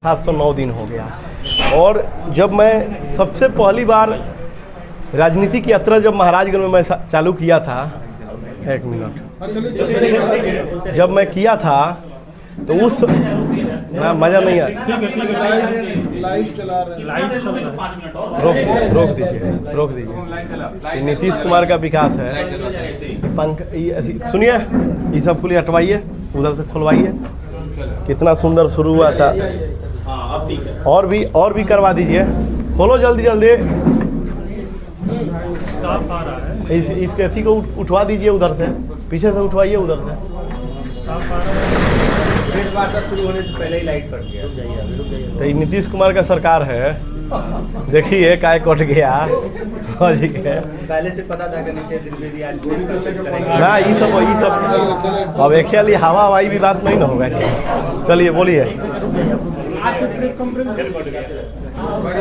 709 दिन हो गया। और जब मैं सबसे पहली बार राजनीति की यात्रा जब महाराजगंज में मैं चालू किया था, एक मिनट, जब मैं किया था तो उस ना मज़ा नहीं आया। रोक दीजिए। नीतीश कुमार का विकास है। सुनिए, ये सब खुली हटवाइए, उधर से खुलवाइए। कितना सुंदर शुरू हुआ था। और भी करवा दीजिए। खोलो जल्दी जल्दी। इसके अथी को उठवा दीजिए, उधर से पीछे से उठवाइए, उधर से। प्रेस वार्ता शुरू होने से पहले ही लाइट कट गया। तो ये नीतीश कुमार का सरकार है। देखिए काय कट गया। पहले से पता था कि नित्य त्रिवेदी आज प्रेस कॉन्फ्रेंस करेंगे। ना ये सब अब एक ख्याल हवा हवाई भी बात नहीं ना होगा। चलिए बोलिए।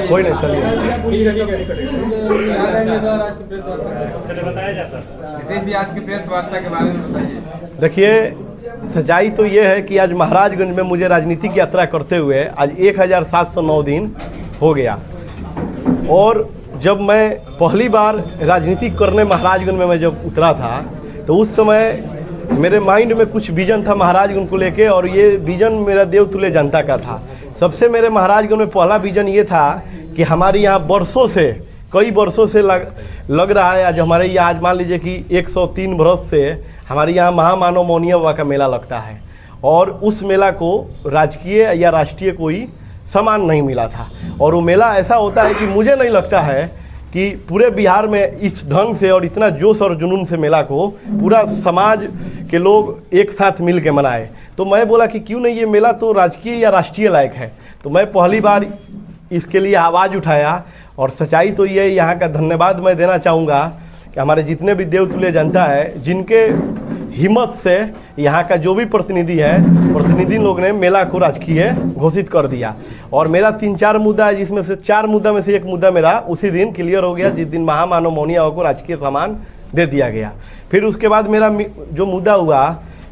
कोई नहीं, चलिए। आज की प्रेस वार्ता के बारे में बताइए। देखिए, सच्चाई तो ये है कि आज महाराजगंज में मुझे राजनीतिक यात्रा करते हुए आज 1709 दिन हो गया। और जब मैं पहली बार राजनीति करने महाराजगंज में मैं जब उतरा था तो उस समय मेरे माइंड में कुछ विजन था महाराजगंज को लेके, और ये विजन मेरा देवतुल्य जनता का था। सबसे मेरे महाराजगंज में पहला विजन ये था कि हमारे यहाँ वर्षों से, कई वर्षों से लग रहा है, आज हमारे यहाँ आज मान लीजिए कि 103 वर्ष से हमारे यहाँ महामानव मौनिया बाबा का मेला लगता है, और उस मेला को राजकीय या राष्ट्रीय कोई सम्मान नहीं मिला था। और वो मेला ऐसा होता है कि मुझे नहीं लगता है कि पूरे बिहार में इस ढंग से और इतना जोश और जुनून से मेला को पूरा समाज के लोग एक साथ मिल के मनाए। तो मैं बोला कि क्यों नहीं, ये मेला तो राजकीय या राष्ट्रीय लायक है। तो मैं पहली बार इसके लिए आवाज़ उठाया। और सच्चाई तो ये यहाँ का धन्यवाद मैं देना चाहूँगा कि हमारे जितने भी देवतुल्य जनता है, जिनके हिम्मत से यहाँ का जो भी प्रतिनिधि लोग ने मेला को राजकीय घोषित कर दिया। और मेरा 3-4 मुद्दा है, जिसमें से 4 मुद्दा में से एक मुद्दा मेरा उसी दिन क्लियर हो गया, जिस दिन महामानव मौनिया को राजकीय सम्मान दे दिया गया। फिर उसके बाद मेरा जो मुद्दा हुआ,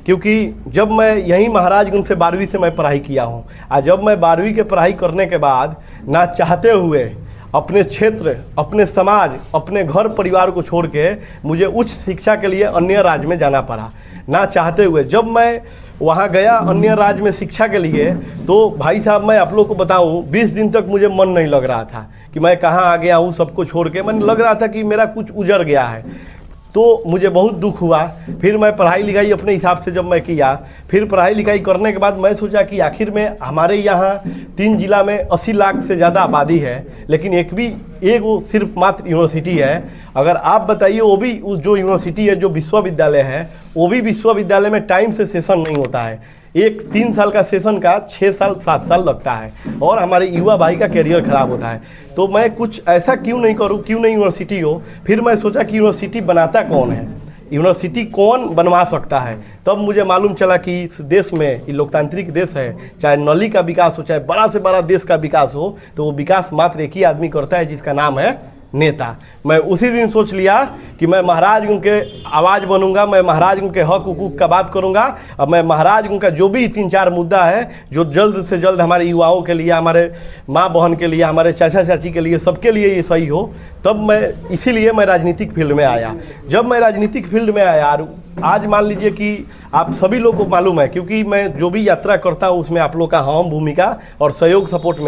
क्योंकि जब मैं यहीं महाराजगंज से 12वीं से मैं पढ़ाई किया हूँ, और जब मैं 12वीं के पढ़ाई करने के बाद ना चाहते हुए अपने क्षेत्र, अपने समाज, अपने घर परिवार को छोड़ के मुझे उच्च शिक्षा के लिए अन्य राज्य में जाना पड़ा। ना चाहते हुए जब मैं वहाँ गया अन्य राज्य में शिक्षा के लिए, तो भाई साहब मैं आप लोग को बताऊँ, 20 दिन तक मुझे मन नहीं लग रहा था कि मैं कहाँ आ गया हूँ सबको छोड़ के। मन लग रहा था कि मेरा कुछ उजड़ गया है। तो मुझे बहुत दुख हुआ। फिर मैं पढ़ाई लिखाई अपने हिसाब से जब मैं किया, फिर पढ़ाई लिखाई करने के बाद मैं सोचा कि आखिर में हमारे यहाँ 3 जिला में 80 लाख से ज़्यादा आबादी है, लेकिन एक वो सिर्फ मात्र यूनिवर्सिटी है। अगर आप बताइए, वो भी उस जो यूनिवर्सिटी है, जो विश्वविद्यालय है, वो भी विश्वविद्यालय में टाइम से सेशन नहीं होता है। एक 3 साल का सेशन का 6 साल 7 साल लगता है, और हमारे युवा भाई का करियर ख़राब होता है। तो मैं कुछ ऐसा क्यों नहीं करूं, क्यों नहीं यूनिवर्सिटी हो। फिर मैं सोचा कि यूनिवर्सिटी बनाता कौन है, यूनिवर्सिटी कौन बनवा सकता है। तब मुझे मालूम चला कि इस देश में, ये लोकतांत्रिक देश है, चाहे नली का विकास हो, चाहे बड़ा से बड़ा देश का विकास हो, तो वो विकास मात्र एक ही आदमी करता है, जिसका नाम है नेता। मैं उसी दिन सोच लिया कि मैं महाराजगंज के आवाज़ बनूंगा, मैं महाराजगंज के हक हुकूक का बात करूंगा। अब मैं महाराजगंज का जो भी 3-4 मुद्दा है, जो जल्द से जल्द हमारे युवाओं के लिए, हमारे माँ बहन के लिए, हमारे चाचा चाची के लिए, सबके लिए ये सही हो, तब मैं इसीलिए मैं राजनीतिक फील्ड में आया। जब मैं राजनीतिक फील्ड में आया, आज मान लीजिए कि आप सभी लोग को मालूम है, क्योंकि मैं जो भी यात्रा करता हूँ उसमें आप लोग का अहम भूमिका और सहयोग सपोर्ट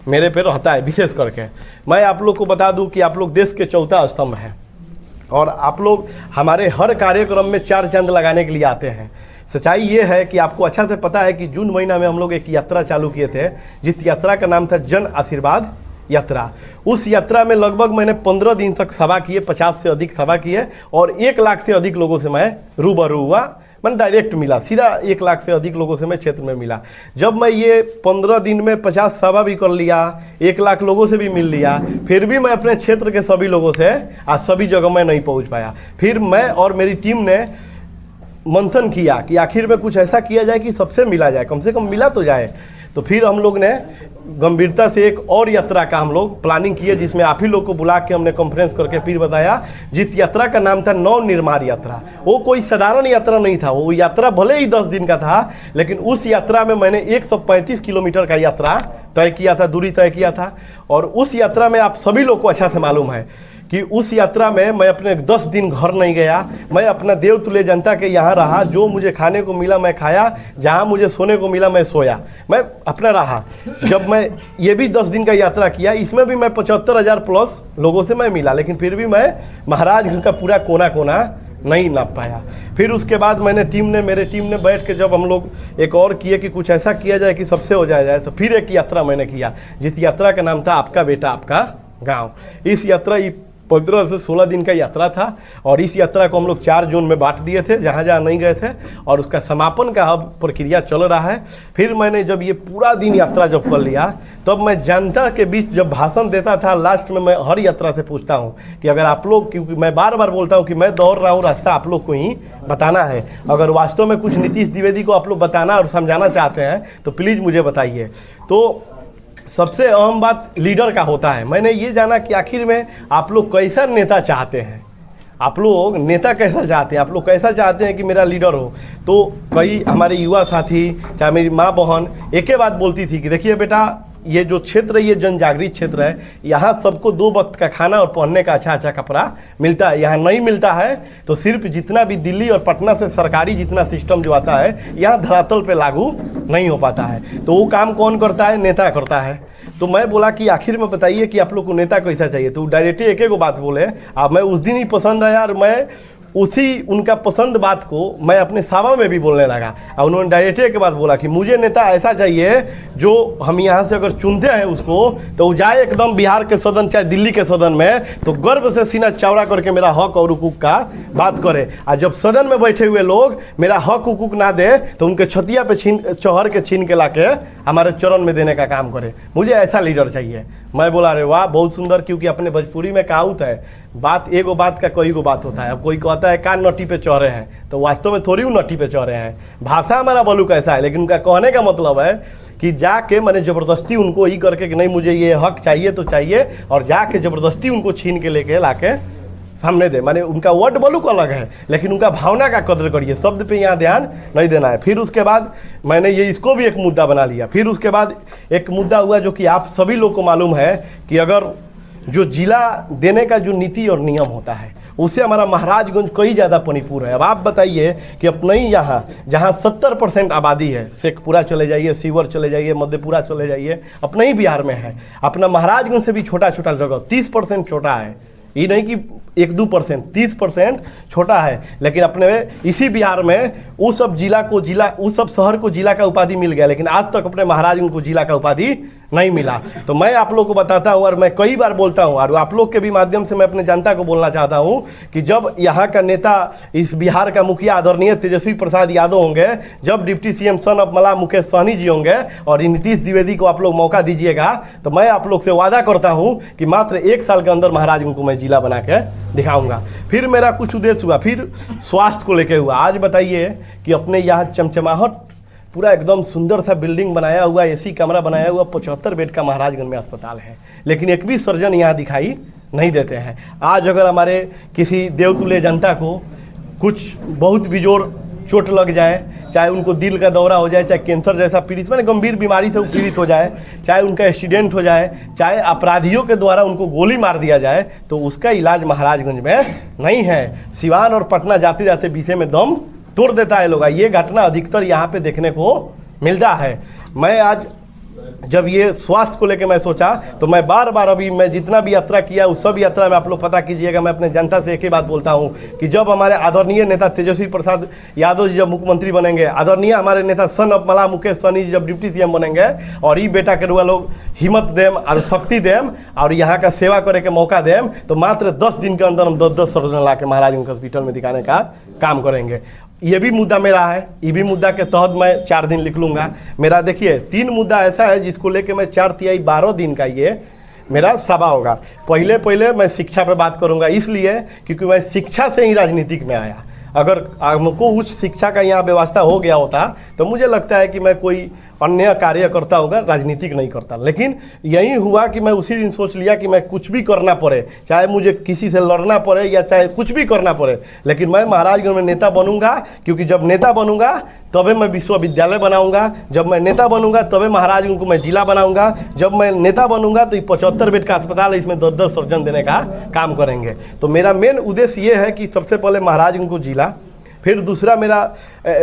मेरे पे रहता है। विशेष करके मैं आप लोग को बता दूं कि आप लोग देश के चौथा स्तंभ हैं, और आप लोग हमारे हर कार्यक्रम में 4 चांद लगाने के लिए आते हैं। सच्चाई ये है कि आपको अच्छा से पता है कि जून महीना में हम लोग एक यात्रा चालू किए थे, जिस यात्रा का नाम था जन आशीर्वाद यात्रा। उस यात्रा में लगभग मैंने 15 दिन तक सभा किए, 50 से अधिक सभा किए, और 1 लाख से अधिक लोगों से मैं रूबरू हुआ। मैंने डायरेक्ट मिला, सीधा 1 लाख से अधिक लोगों से मैं क्षेत्र में मिला। जब मैं ये 15 दिन में 50 सभा भी कर लिया, 1 लाख लोगों से भी मिल लिया, फिर भी मैं अपने क्षेत्र के सभी लोगों से आज सभी जगह मैं नहीं पहुंच पाया। फिर मैं और मेरी टीम ने मंथन किया कि आखिर में कुछ ऐसा किया जाए कि सबसे मिला जाए, कम से कम मिला तो जाए। तो फिर हम लोग ने गंभीरता से एक और यात्रा का हम लोग प्लानिंग किए, जिसमें आप ही लोग को बुला के हमने कॉन्फ्रेंस करके फिर बताया, जिस यात्रा का नाम था नव निर्माण यात्रा। वो कोई साधारण यात्रा नहीं था, वो यात्रा भले ही 10 दिन का था, लेकिन उस यात्रा में मैंने 135 किलोमीटर का यात्रा तय किया था, दूरी तय किया था। और उस यात्रा में आप सभी लोग को अच्छा से मालूम है कि उस यात्रा में मैं अपने 10 दिन घर नहीं गया। मैं अपना देवतुल्य जनता के यहाँ रहा। जो मुझे खाने को मिला मैं खाया, जहाँ मुझे सोने को मिला मैं सोया, मैं अपना रहा। जब मैं ये भी 10 दिन का यात्रा किया, इसमें भी मैं 75,000 प्लस लोगों से मैं मिला, लेकिन फिर भी मैं महाराजगंज का पूरा कोना कोना नहीं नाप पाया। फिर उसके बाद मेरे टीम ने बैठ के जब हम लोग एक और किए कि कुछ ऐसा किया जाए कि सबसे हो जाए, तो फिर एक यात्रा मैंने किया, जिस यात्रा का नाम था आपका बेटा आपका गांव। इस यात्रा 15 से 16 दिन का यात्रा था और इस यात्रा को हम लोग 4 जोन में बांट दिए थे, जहाँ जहाँ नहीं गए थे, और उसका समापन का अब प्रक्रिया चल रहा है। फिर मैंने जब ये पूरा दिन यात्रा जब कर लिया, तब मैं जनता के बीच जब भाषण देता था, लास्ट में मैं हर यात्रा से पूछता हूँ कि अगर आप लोग, क्योंकि मैं बार बार बोलता हूँ कि मैं दौड़ रहा हूँ, रास्ता आप लोग को ही बताना है। अगर वास्तव में कुछ नीतीश द्विवेदी को आप लोग बताना और समझाना चाहते हैं तो प्लीज़ मुझे बताइए। तो सबसे अहम बात लीडर का होता है। मैंने ये जाना कि आखिर में आप लोग कैसा नेता चाहते हैं, आप लोग नेता कैसा चाहते हैं, आप लोग कैसा चाहते हैं कि मेरा लीडर हो। तो कई हमारे युवा साथी, चाहे मेरी माँ बहन, एक ही बात बोलती थी कि देखिए बेटा, ये जो क्षेत्र है ये जनजागृत क्षेत्र है, यहाँ सबको 2 वक्त का खाना और पहनने का अच्छा कपड़ा मिलता है। यहाँ नहीं मिलता है तो सिर्फ जितना भी दिल्ली और पटना से सरकारी जितना सिस्टम जो आता है, यहाँ धरातल पे लागू नहीं हो पाता है। तो वो काम कौन करता है? नेता करता है। तो मैं बोला कि आखिर में बताइए कि आप लोग को नेता कैसा चाहिए। तो डायरेक्टली एक बात बोले, अब मैं उस दिन ही पसंद आया और मैं उसी उनका पसंद बात को मैं अपने सभा में भी बोलने लगा। और उन्होंने डायरेक्टली के बाद बोला कि मुझे नेता ऐसा चाहिए जो हम यहाँ से अगर चुनते हैं उसको, तो वो जाए एकदम बिहार के सदन चाहे दिल्ली के सदन में, तो गर्व से सीना चौड़ा करके मेरा हक और हुकूक का बात करे। और जब सदन में बैठे हुए लोग मेरा हक हुकूक ना दे, तो उनके छतिया पे चौहर के छीन के लाके हमारे चरण में देने का काम करे। मुझे ऐसा लीडर चाहिए। मैं बोला अरे वाह बहुत सुंदर, क्योंकि अपने भोजपुरी में कहावत है, बात एगो बात का कई गो बात होता है। अब कोई कहता है कान नटी पे चढ़े हैं, तो वास्तव में थोड़ी वो नटी पे चढ़े हैं। भाषा हमारा बलू कैसा है, लेकिन उनका कहने का मतलब है कि जाके मैंने ज़बरदस्ती उनको ही करके कि नहीं मुझे ये हक चाहिए तो चाहिए, और जाके ज़बरदस्ती उनको छीन के लेके लाके सामने दे। माने उनका वर्ड बलूक अलग है, लेकिन उनका भावना का कदर करिए, शब्द पे यहाँ ध्यान नहीं देना है। फिर उसके बाद मैंने ये इसको भी एक मुद्दा बना लिया। फिर उसके बाद एक मुद्दा हुआ जो कि आप सभी लोग को मालूम है कि अगर जो जिला देने का जो नीति और नियम होता है, उससे हमारा महाराजगंज कई ज़्यादा परिपूर्ण है। अब आप बताइए कि अपने ही यहाँ जहाँ 70% आबादी है, शेखपुरा चले जाइए, सीवर चले जाइए, मधेपुरा चले जाइए, अपने ही बिहार में है। अपना महाराजगंज से भी छोटा छोटा जगह 30% छोटा है, ये नहीं कि 1-2%, 30% छोटा है। लेकिन अपने इसी बिहार में उस सब जिला को उस सब शहर को जिला का उपाधि मिल गया, लेकिन आज तक अपने महाराजगंज को जिला का उपाधि नहीं मिला। तो मैं आप लोग को बताता हूँ और मैं कई बार बोलता हूँ, और आप लोग के भी माध्यम से मैं अपने जनता को बोलना चाहता हूँ कि जब यहाँ का नेता, इस बिहार का मुखिया आदरणीय तेजस्वी प्रसाद यादव होंगे, जब डिप्टी सीएम सन ऑफ मला मुकेश सहनी जी होंगे और नीतीश द्विवेदी को आप लोग मौका दीजिएगा, तो मैं आप लोग से वादा करता हूँ कि मात्र 1 साल के अंदर महाराजगंज को मैं जिला बना के दिखाऊंगा। फिर मेरा कुछ उद्देश्य हुआ, फिर स्वास्थ्य को लेके हुआ। आज बताइए कि अपने यहाँ चमचमाहट पूरा एकदम सुंदर सा बिल्डिंग बनाया हुआ, एसी कमरा बनाया हुआ, 75 बेड का महाराजगंज में अस्पताल है, लेकिन एक भी सर्जन यहाँ दिखाई नहीं देते हैं। आज अगर हमारे किसी देवतुल्य जनता को कुछ बहुत बिजोड़ चोट लग जाए, चाहे उनको दिल का दौरा हो जाए, चाहे कैंसर जैसा पीड़ित मैंने गंभीर बीमारी से वो पीड़ित हो जाए, चाहे उनका एक्सीडेंट हो जाए, चाहे अपराधियों के द्वारा उनको गोली मार दिया जाए, तो उसका इलाज महाराजगंज में नहीं है। सिवान और पटना जाते जाते बीचे में दम तोड़ देता है लोग। ये घटना अधिकतर यहाँ पे देखने को मिलता है। मैं आज जब ये स्वास्थ्य को लेकर मैं सोचा, तो मैं बार बार अभी मैं जितना भी यात्रा किया उस सब यात्रा में आप लोग पता कीजिएगा, मैं अपने जनता से एक ही बात बोलता हूँ कि जब हमारे आदरणीय नेता तेजस्वी प्रसाद यादव जी जब मुख्यमंत्री बनेंगे, आदरणीय हमारे नेता सन ऑफ मला मुकेश सहनी जी जब डिप्टी सीएम बनेंगे, और ये बेटा के रुआ लोग हिम्मत देम और शक्ति देम और यहाँ का सेवा करे के मौका देम, तो मात्र 10 दिन के अंदर हम 10-10 सर्जन ला के महाराजगंज हॉस्पिटल में दिखाने का काम करेंगे। ये भी मुद्दा मेरा है, ये भी मुद्दा के तहत मैं 4 दिन लिख लूँगा। मेरा देखिए 3 मुद्दा ऐसा है जिसको लेके मैं 4-3-12 दिन का ये मेरा सभा होगा। पहले मैं शिक्षा पे बात करूँगा, इसलिए क्योंकि मैं शिक्षा से ही राजनीतिक में आया। अगर हमको उच्च शिक्षा का यहाँ व्यवस्था हो गया होता तो मुझे लगता है कि मैं कोई अन्य कार्य करता होगा, राजनीतिक नहीं करता। लेकिन यही हुआ कि मैं उसी दिन सोच लिया कि मैं कुछ भी करना पड़े, चाहे मुझे किसी से लड़ना पड़े या चाहे कुछ भी करना पड़े, लेकिन मैं महाराजगंज में नेता बनूंगा। क्योंकि जब नेता बनूंगा तभी मैं विश्वविद्यालय बनाऊंगा, जब मैं नेता बनूंगा तभी महाराजगंज को मैं जिला बनाऊंगा, जब मैं नेता बनूंगा तो 75 बेड का अस्पताल है, इसमें 10-10 सर्जन देने का काम करेंगे। तो मेरा मेन उद्देश्य ये है कि सबसे पहले महाराजगंज को जिला, फिर दूसरा मेरा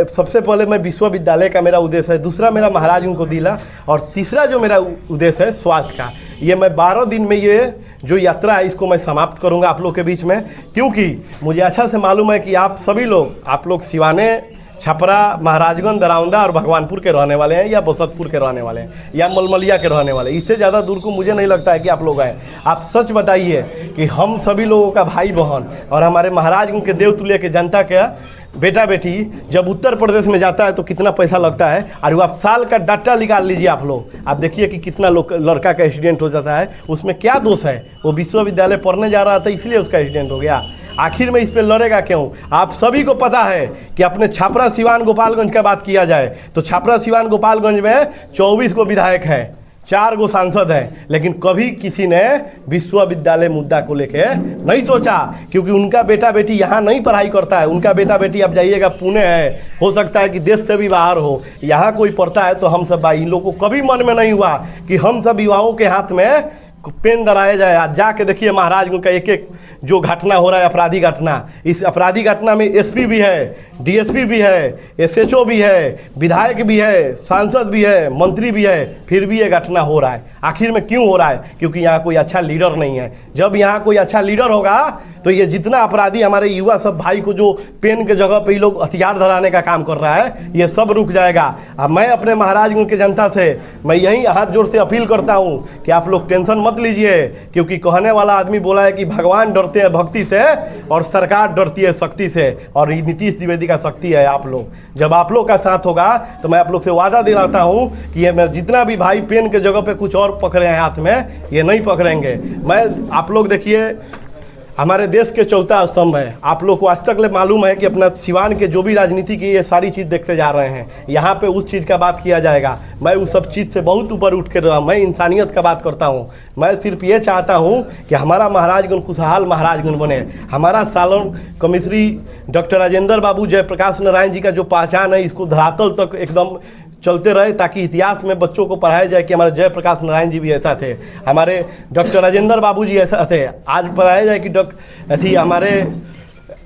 सबसे पहले मैं विश्वविद्यालय का मेरा उद्देश्य है, दूसरा मेरा महाराजगंज को जिला, और तीसरा जो मेरा उद्देश्य है स्वास्थ्य का। ये मैं 12 दिन में ये जो यात्रा है इसको मैं समाप्त करूंगा आप लोग के बीच में, क्योंकि मुझे अच्छा से मालूम है कि आप सभी लोग, आप लोग सिवाने, छपरा, महाराजगंज, दरौंदा और भगवानपुर के रहने वाले हैं, या बसंतपुर के रहने वाले हैं, या मलमलिया के रहने वाले। इससे ज़्यादा दूर को मुझे नहीं लगता है कि आप लोग आए। आप सच बताइए कि हम सभी लोगों का भाई बहन और हमारे महाराजगंज के देवतुल्य के जनता के बेटा बेटी जब उत्तर प्रदेश में जाता है तो कितना पैसा लगता है, और वो आप साल का डाटा निकाल लीजिए आप लोग, आप देखिए कि कितना लड़का का एक्सीडेंट हो जाता है। उसमें क्या दोष है? वो विश्वविद्यालय पढ़ने जा रहा था इसलिए उसका एक्सीडेंट हो गया। आखिर में इस पे लड़ेगा क्यों? आप सभी को पता है कि अपने छपरा सिवान गोपालगंज का बात किया जाए तो छपरा सिवान गोपालगंज में 24 को विधायक है, 4 गो सांसद हैं, लेकिन कभी किसी ने विश्वविद्यालय मुद्दा को लेके नहीं सोचा, क्योंकि उनका बेटा बेटी यहाँ नहीं पढ़ाई करता है। उनका बेटा बेटी आप जाइएगा पुणे है, हो सकता है कि देश से भी बाहर हो, यहाँ कोई पढ़ता है तो हम सब भाई, इन लोगों को कभी मन में नहीं हुआ कि हम सब युवाओं के हाथ में पेन दराया जाए। आज जाके देखिए महाराजगंज का एक एक जो घटना हो रहा है, अपराधी घटना, इस अपराधी घटना में एसपी भी है, डीएसपी भी है, एसएचओ भी है, विधायक भी है, सांसद भी है, मंत्री भी है, फिर भी ये घटना हो रहा है। आखिर में क्यों हो रहा है? क्योंकि यहाँ कोई अच्छा लीडर नहीं है। जब यहाँ कोई अच्छा लीडर होगा तो ये जितना अपराधी हमारे युवा सब भाई को जो पेन के जगह पे ये लोग हथियार धराने का काम कर रहा है, ये सब रुक जाएगा। अब मैं अपने महाराजगंज के जनता से मैं यही हाथ जोड़ से अपील करता हूँ कि आप लोग टेंशन मत लीजिए, क्योंकि कहने वाला आदमी बोला है कि भगवान डरते हैं भक्ति से और सरकार डरती है शक्ति से, और नीतीश द्विवेदी का शक्ति है आप लोग। जब आप लोग का साथ होगा तो मैं आप लोग से वादा दिलाता हूँ कि ये मैं जितना भी भाई पेन के जगह पे कुछ और पकड़े हैं हाथ में, ये नहीं पकड़ेंगे। मैं आप लोग देखिए, हमारे देश के चौथा स्तंभ है। आप लोग को आज तक ले मालूम है कि अपना सिवान के जो भी राजनीति की ये सारी चीज़ देखते जा रहे हैं, यहाँ पे उस चीज़ का बात किया जाएगा। मैं उस सब चीज़ से बहुत ऊपर उठ कर रहा, मैं इंसानियत का बात करता हूँ। मैं सिर्फ ये चाहता हूँ कि हमारा महाराजगंज खुशहाल महाराजगंज बने। हमारा सालन कमिश्री डॉक्टर राजेंद्र बाबू जयप्रकाश नारायण जी का जो पहचान है, इसको धरातल तक एकदम चलते रहे, ताकि इतिहास में बच्चों को पढ़ाया जाए कि हमारे जयप्रकाश नारायण जी भी ऐसा थे, हमारे डॉक्टर राजेंद्र बाबू जी ऐसा थे। आज पढ़ाया जाए कि हमारे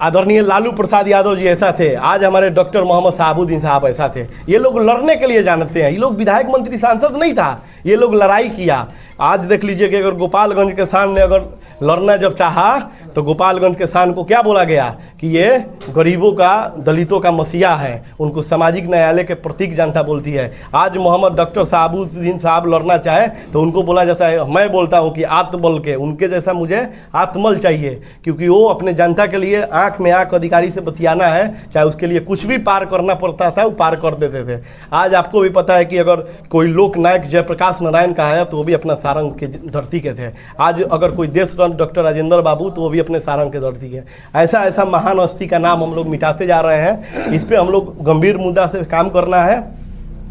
आदरणीय लालू प्रसाद यादव जी ऐसा थे, आज हमारे डॉक्टर मोहम्मद शहाबुद्दीन साहब ऐसा थे। ये लोग लड़ने के लिए जानते हैं, ये लोग विधायक मंत्री सांसद नहीं था, ये लोग लड़ाई किया। आज देख लीजिए कि अगर गोपालगंज के शान ने अगर लड़ना जब चाहा तो गोपालगंज के शान को क्या बोला गया कि ये गरीबों का, दलितों का मसीहा है, उनको सामाजिक न्यायालय के प्रतीक जनता बोलती है। आज मोहम्मद डॉक्टर शहाबुद्दीन साहब लड़ना चाहे तो उनको बोला जाता है, मैं बोलता हूँ कि आत्मबल के, उनके जैसा मुझे आत्मबल चाहिए, क्योंकि वो अपने जनता के लिए आँख में आँख अधिकारी से बतियाना है, चाहे उसके लिए कुछ भी पार करना पड़ता था वो पार कर देते थे। आज आपको भी पता है कि अगर कोई लोकनायक जयप्रकाश नारायण का है तो वो भी अपना सारंग के धरती के थे। आज अगर कोई देश रत्न डॉक्टर राजेंद्र बाबू तो वो भी अपने सारंग के धरती के। ऐसा ऐसा महान हस्ती का नाम हम लोग मिटाते जा रहे हैं। इस पे हम लोग गंभीर मुद्दा से काम करना है,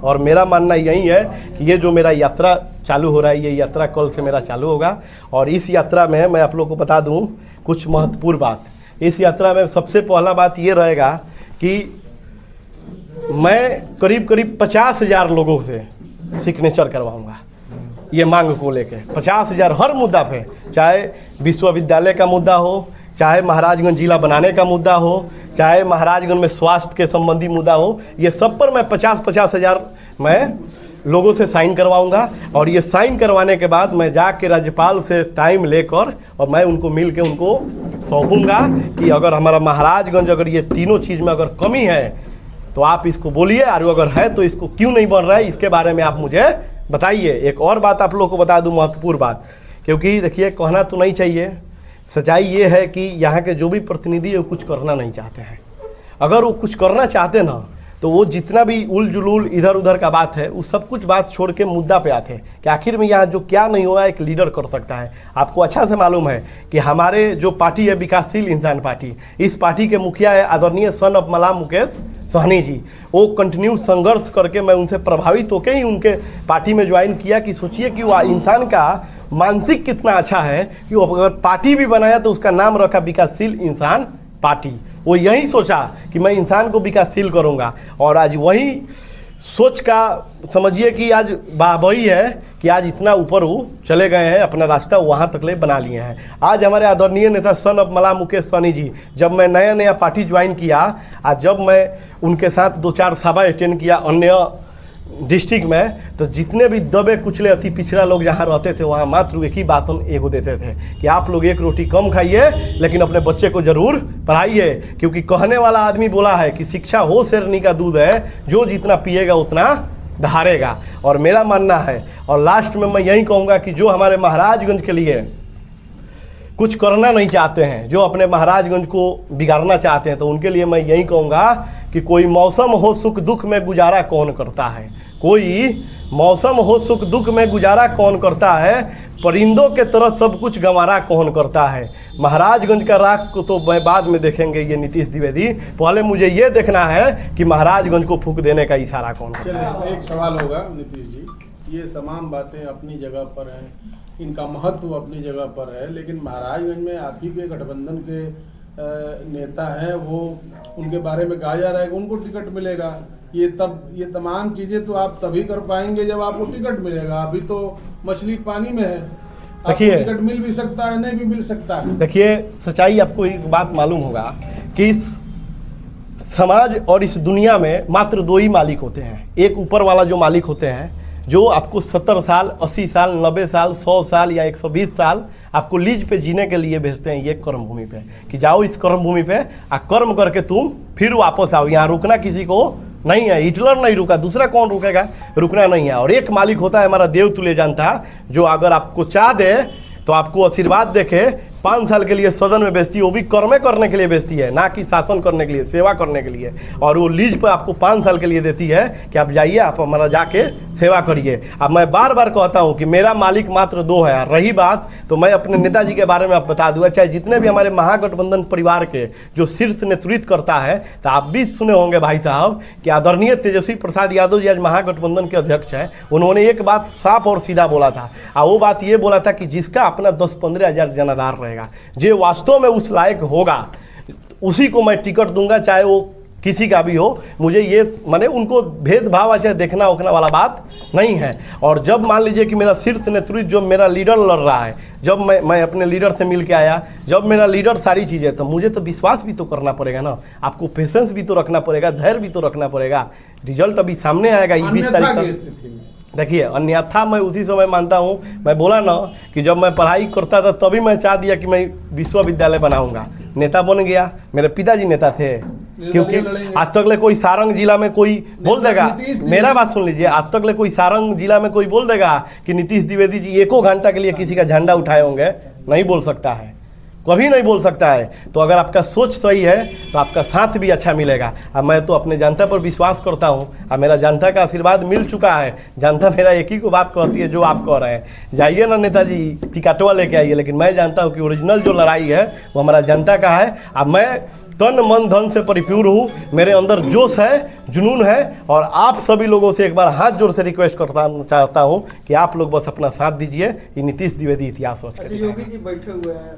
और मेरा मानना यही है कि ये जो मेरा यात्रा चालू हो रहा है, ये यात्रा कल से मेरा चालू होगा। और इस यात्रा में मैं आप लोग को बता दूं कुछ महत्वपूर्ण बात। इस यात्रा में सबसे पहला बात ये रहेगा कि मैं करीब 50,000 लोगों से सिग्नेचर करवाऊंगा ये मांग को लेके। 50,000 हर मुद्दा पे, चाहे विश्वविद्यालय का मुद्दा हो, चाहे महाराजगंज जिला बनाने का मुद्दा हो, चाहे महाराजगंज में स्वास्थ्य के संबंधी मुद्दा हो, ये सब पर मैं 50,000 मैं लोगों से साइन करवाऊंगा। और ये साइन करवाने के बाद मैं जाके राज्यपाल से टाइम लेकर और मैं उनको मिल के उनको सौंपूंगा कि अगर हमारा महाराजगंज अगर ये तीनों चीज़ में अगर कमी है तो आप इसको बोलिए, और अगर है तो इसको क्यों नहीं बन रहा है इसके बारे में आप मुझे बताइए। एक और बात आप लोग को बता दूं, महत्वपूर्ण बात, क्योंकि देखिए कहना तो नहीं चाहिए, सच्चाई ये है कि यहाँ के जो भी प्रतिनिधि है वो कुछ करना नहीं चाहते हैं। अगर वो कुछ करना चाहते ना तो वो जितना भी उल जुलूल इधर उधर का बात है, वो सब कुछ बात छोड़ के मुद्दा पे आते हैं कि आखिर में यहाँ जो क्या नहीं हुआ एक लीडर कर सकता है। आपको अच्छा से मालूम है कि हमारे जो पार्टी है विकासशील इंसान पार्टी, इस पार्टी के मुखिया है आदरणीय सन ऑफ मलाम मुकेश सहनी जी। वो कंटिन्यू संघर्ष करके मैं उनसे प्रभावित होकर ही उनके पार्टी में ज्वाइन किया कि सोचिए कि वो इंसान का मानसिक कितना अच्छा है कि वो अगर पार्टी भी बनाया तो उसका नाम रखा विकासशील इंसान पार्टी। वो यही सोचा कि मैं इंसान को विकासशील करूंगा, और आज वही सोच का समझिए कि आज वही है कि आज इतना ऊपर वो चले गए हैं, अपना रास्ता वहाँ तक ले बना लिए हैं। आज हमारे आदरणीय नेता सन ऑफ मलाम मुकेश सहनी जी, जब मैं नया पार्टी ज्वाइन किया, आज जब मैं उनके साथ 2-4 सभा अटेंड किया अन्य डिस्ट्रिक्ट में, तो जितने भी दबे कुचले अति पिछड़ा लोग जहाँ रहते थे वहाँ मात्र एक ही बात हम एगो देते थे कि आप लोग एक रोटी कम खाइए लेकिन अपने बच्चे को जरूर पढ़ाइए, क्योंकि कहने वाला आदमी बोला है कि शिक्षा वो शेरनी का दूध है, जो जितना पिएगा उतना धारेगा। और मेरा मानना है, और लास्ट में मैं यही कहूँगा कि जो हमारे महाराजगंज के लिए कुछ करना नहीं चाहते हैं, जो अपने महाराजगंज को बिगाड़ना चाहते हैं, तो उनके लिए मैं यही कहूँगा कि कोई मौसम हो सुख दुख में गुजारा कौन करता है, कोई मौसम हो सुख दुख में गुजारा कौन करता है, परिंदों के तरह सब कुछ गंवारा कौन करता है। महाराजगंज का राख को तो मैं बाद में देखेंगे ये नीतीश द्विवेदी, पहले मुझे ये देखना है कि महाराजगंज को फूंक देने का इशारा कौन करता है। चलिए एक सवाल होगा नीतीश जी, ये तमाम बातें अपनी जगह पर हैं, इनका महत्व अपनी जगह पर है, लेकिन महाराजगंज में आप ही के गठबंधन के नेता हैं, वो उनके बारे में कहा जा रहा है कि उनको टिकट मिलेगा। ये तमाम चीज़ें तो आप तभी कर पाएंगे जब आपको टिकट मिलेगा। अभी तो मछली पानी में है, आपको टिकट मिल भी सकता है, नहीं भी मिल सकता है। देखिए सच्चाई आपको एक बात मालूम होगा कि इस समाज और इस दुनिया में मात्र 2 ही मालिक होते हैं। एक ऊपर वाला जो मालिक होते हैं, जो आपको 70 साल 80 साल 90 साल 100 साल या 120 साल आपको लीज पे जीने के लिए भेजते हैं ये कर्म भूमि पे, कि जाओ इस कर्म भूमि पे कर्म करके तुम फिर वापस आओ। यहाँ रुकना किसी को नहीं है, हिटलर नहीं रुका, दूसरा कौन रुकेगा, रुकना नहीं है। और एक मालिक होता है हमारा देव तुल्य जनता, जो अगर आपको चाह दे तो आपको आशीर्वाद देके 5 साल के लिए सदन में बेचती है, वो भी कर्मे करने के लिए बेचती है, ना कि शासन करने के लिए, सेवा करने के लिए। और वो लीज पर आपको 5 साल के लिए देती है कि आप जाइए, आप हमारा जाके सेवा करिए। अब मैं बार बार कहता हूँ कि मेरा मालिक मात्र 2 है। रही बात तो मैं अपने नेताजी के बारे में आप बता दूंगा, चाहे जितने भी हमारे महागठबंधन परिवार के जो शीर्ष नेतृत्व करता है, तो आप भी सुने होंगे भाई साहब कि आदरणीय तेजस्वी प्रसाद यादव जी आज महागठबंधन के अध्यक्ष हैं। उन्होंने एक बात साफ और सीधा बोला था, और वो बात ये बोला था कि जिसका अपना 10-15 हज़ार जनाधार रहेगा, जो वास्तव में उस लायक होगा, उसी को मैं टिकट दूंगा, चाहे वो किसी का भी हो। मुझे ये माने उनको भेदभाव अच्छा देखना उखना वाला बात नहीं है। और जब मान लीजिए कि मेरा शीर्ष नेतृत्व जो मेरा लीडर लड़ रहा है, जब मैं अपने लीडर से मिल के आया, जब मेरा लीडर सारी चीज़ें, तो मुझे तो विश्वास भी तो करना पड़ेगा ना, आपको पेशेंस भी तो रखना पड़ेगा, धैर्य भी तो रखना पड़ेगा। रिजल्ट अभी सामने आएगा 20 तारीख तक। देखिए अन्यथा मैं उसी समय मानता हूँ, मैं बोला ना कि जब मैं पढ़ाई करता था तभी मैं चाह दिया कि मैं विश्वविद्यालय बनाऊंगा, नेता बन गया। मेरे पिताजी नेता थे, क्योंकि आज तक ले कोई सारंग जिला में कोई बोल देगा, मेरा बात सुन लीजिए, आज तक ले कोई सारंग जिला में कोई बोल देगा कि नीतीश द्विवेदी जी 1 घंटा के लिए किसी का झंडा उठाए होंगे, नहीं बोल सकता है, कभी नहीं बोल सकता है। तो अगर आपका सोच सही है तो आपका साथ भी अच्छा मिलेगा। अब मैं तो अपने जनता पर विश्वास करता हूँ, और मेरा जनता का आशीर्वाद मिल चुका है। जनता मेरा एक ही को बात कहती है जो आप कह रहे हैं, जाइए ना नेताजी टिकटवा लेके आइए, लेकिन मैं जानता हूँ कि ओरिजिनल जो लड़ाई है वो हमारा जनता का है। अब मैं तन मन धन से परिपूर्ण हूँ, मेरे अंदर जोश है, जुनून है, और आप सभी लोगों से एक बार हाथ जोड़ से रिक्वेस्ट करता चाहता हूँ कि आप लोग बस अपना साथ दीजिए। ये नीतीश द्विवेदी इतिहास योगी जी बैठे हुए हैं,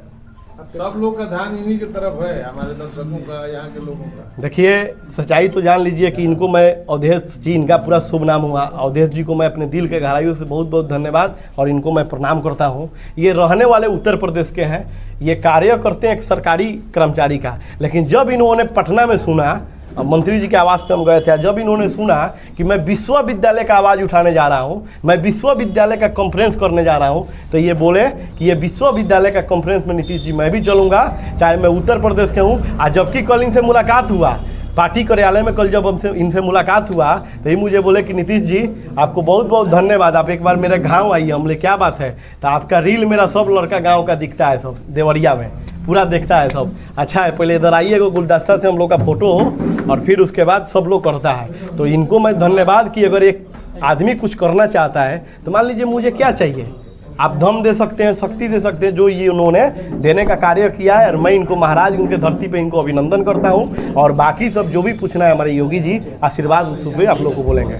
सब लोग का ध्यान इन्हीं की तरफ है, हमारे दर्शकों का, यहाँ के लोगों का। देखिए सच्चाई तो जान लीजिए कि इनको मैं अवधेश जी, इनका पूरा शुभ नाम हुआ, अवधेश जी को मैं अपने दिल के गहराइयों से बहुत बहुत धन्यवाद और इनको मैं प्रणाम करता हूँ। ये रहने वाले उत्तर प्रदेश के हैं, ये कार्य करते हैं एक सरकारी कर्मचारी का, लेकिन जब इन्होंने पटना में सुना, मंत्री जी के आवास पे हम गए थे, जब इन्होंने सुना कि मैं विश्वविद्यालय का आवाज़ उठाने जा रहा हूँ, मैं विश्वविद्यालय का कॉन्फ्रेंस करने जा रहा हूँ, तो ये बोले कि ये विश्वविद्यालय का कॉन्फ्रेंस में नीतीश जी मैं भी चलूँगा, चाहे मैं उत्तर प्रदेश के हूँ। आज जबकि कल इनसे मुलाकात हुआ पार्टी कार्यालय में, कल जब हमसे इनसे मुलाकात हुआ तो ये मुझे बोले कि नीतीश जी आपको बहुत बहुत धन्यवाद, आप एक बार मेरे गाँव आइए। हम बोले क्या बात है, तो आपका रील मेरा सब लड़का गाँव का दिखता है, सब देवरिया में पूरा देखता है सब। अच्छा है, पहले इधर आइए, गुलदस्ता से हम लोग का फोटो और फिर उसके बाद सब लोग करता है। तो इनको मैं धन्यवाद कि अगर एक आदमी कुछ करना चाहता है तो मान लीजिए मुझे क्या चाहिए, आप धम दे सकते हैं, शक्ति दे सकते हैं, जो ये उन्होंने देने का कार्य किया है। और मैं इनको महाराज उनके धरती पे इनको अभिनंदन करता हूँ। और बाकी सब जो भी पूछना है हमारे योगी जी आशीर्वाद सुबह आप लोग को बोलेंगे।